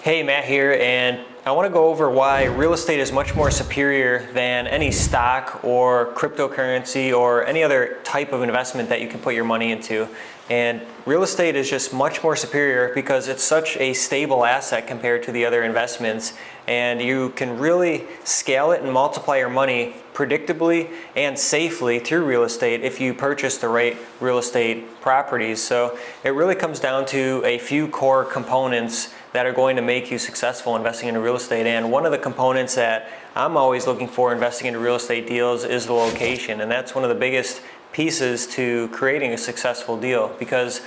Hey, Matt here, and I want to go over why real estate is much more superior than any stock or cryptocurrency or any other type of investment that you can put your money into. And real estate is just much more superior because it's such a stable asset compared to the other investments, and you can really scale it and multiply your money predictably and safely through real estate if you purchase the right real estate properties. So it really comes down to a few core components that are going to make you successful investing into real estate. And one of the components that I'm always looking for investing into real estate deals is the location. And that's one of the biggest pieces to creating a successful deal, because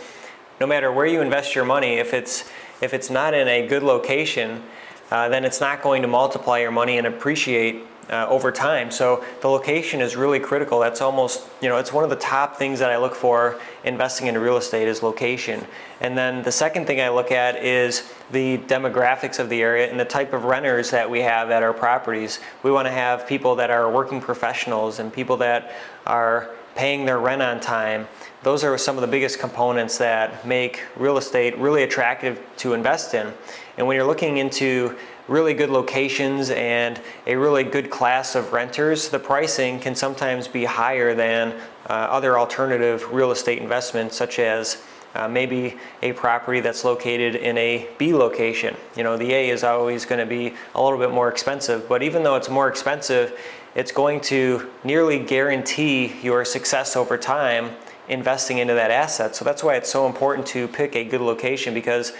no matter where you invest your money, if it's not in a good location, then it's not going to multiply your money and appreciate over time. So the location is really critical. That's almost, it's one of the top things that I look for investing into real estate is location. And then the second thing I look at is the demographics of the area and the type of renters that we have at our properties. We want to have people that are working professionals and people that are paying their rent on time. Those are some of the biggest components that make real estate really attractive to invest in. And when you're looking into really good locations and a really good class of renters, the pricing can sometimes be higher than other alternative real estate investments, such as maybe a property that's located in a B location. The A is always going to be a little bit more expensive, but even though it's more expensive, it's going to nearly guarantee your success over time investing into that asset. So that's why it's so important to pick a good location, because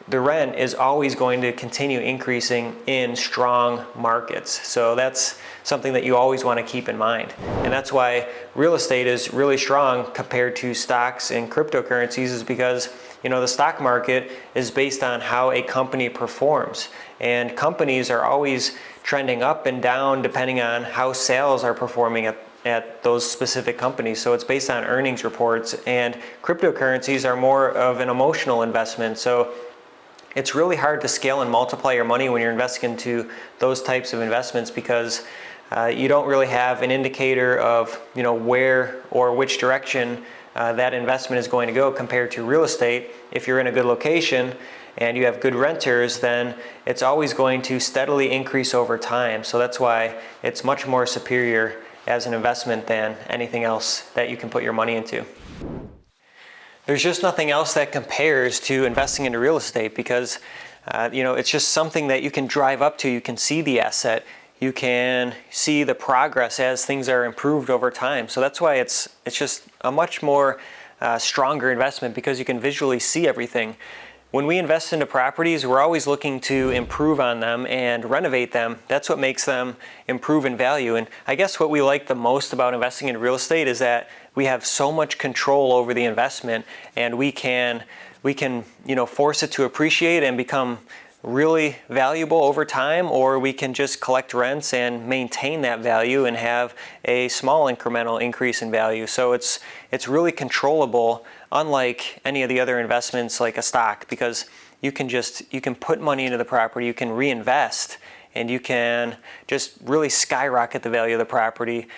the rent is always going to continue increasing in strong markets. So that's something that you always want to keep in mind. And that's why real estate is really strong compared to stocks and cryptocurrencies, is because the stock market is based on how a company performs. And companies are always trending up and down depending on how sales are performing at those specific companies. So it's based on earnings reports, and cryptocurrencies are more of an emotional investment. So it's really hard to scale and multiply your money when you're investing into those types of investments, because you don't really have an indicator of where or which direction that investment is going to go compared to real estate. If you're in a good location and you have good renters, then it's always going to steadily increase over time. So that's why it's much more superior as an investment than anything else that you can put your money into. There's just nothing else that compares to investing into real estate, because it's just something that you can drive up to. You can see the asset, you can see the progress as things are improved over time. So that's why it's just a much more stronger investment, because you can visually see everything. When we invest into properties, we're always looking to improve on them and renovate them. That's what makes them improve in value. And I guess what we like the most about investing in real estate is that we have so much control over the investment, and we can force it to appreciate and become really valuable over time, or we can just collect rents and maintain that value and have a small incremental increase in value. So it's really controllable, unlike any of the other investments like a stock, because you can put money into the property, you can reinvest, and you can just really skyrocket the value of the property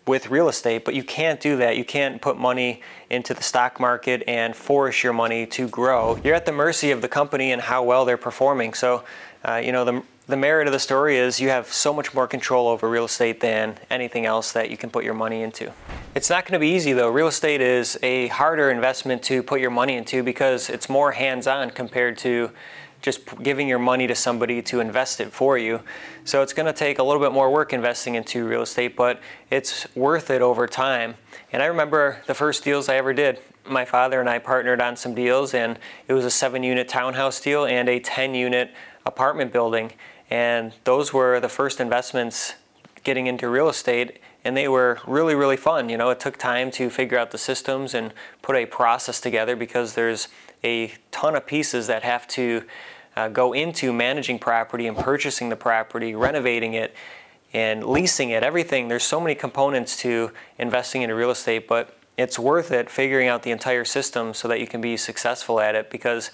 with real estate. But you can't do that. You can't put money into the stock market and force your money to grow. You're at the mercy of the company and how well they're performing. So the merit of the story is you have so much more control over real estate than anything else that you can put your money into. It's not going to be easy though. Real estate is a harder investment to put your money into, because it's more hands-on compared to just giving your money to somebody to invest it for you. So it's going to take a little bit more work investing into real estate, but it's worth it over time. And I remember the first deals I ever did. My father and I partnered on some deals, and it was a 7-unit townhouse deal and a 10-unit apartment building. And those were the first investments getting into real estate, and they were really, really fun. It took time to figure out the systems and put a process together, because there's a ton of pieces that have to go into managing property and purchasing the property, renovating it, and leasing it, everything. There's so many components to investing into real estate, but it's worth it figuring out the entire system so that you can be successful at it, because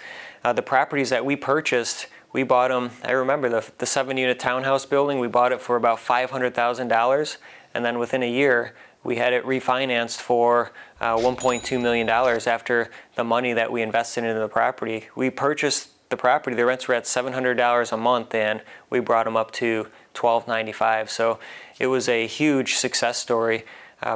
the properties that we purchased, we bought them, I remember the 7-unit townhouse building, we bought it for about $500,000, and then within a year, we had it refinanced for $1.2 million after the money that we invested into the property. We purchased the property, the rents were at $700 a month, and we brought them up to $1,295. So it was a huge success story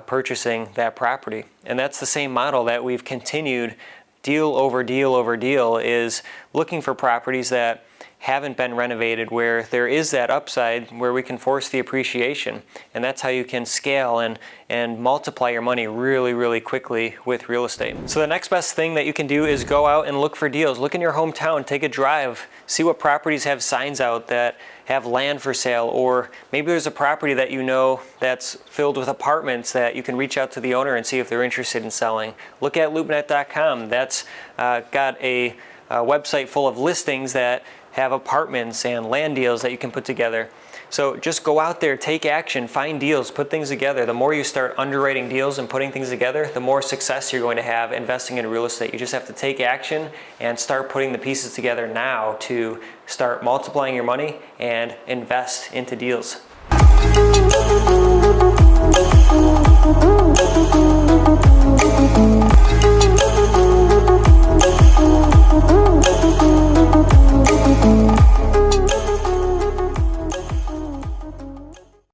purchasing that property. And that's the same model that we've continued deal over deal over deal, is looking for properties that haven't been renovated, where there is that upside, where we can force the appreciation. And that's how you can scale and multiply your money really, really quickly with real estate. So the next best thing that you can do is go out and look for deals. Look in your hometown, take a drive, see what properties have signs out that have land for sale, or maybe there's a property that you know that's filled with apartments that you can reach out to the owner and see if they're interested in selling. Look at loopnet.com. That's got a website full of listings that have apartments and land deals that you can put together. So just go out there, take action, find deals, put things together. The more you start underwriting deals and putting things together, the more success you're going to have investing in real estate. You just have to take action and start putting the pieces together now to start multiplying your money and invest into deals.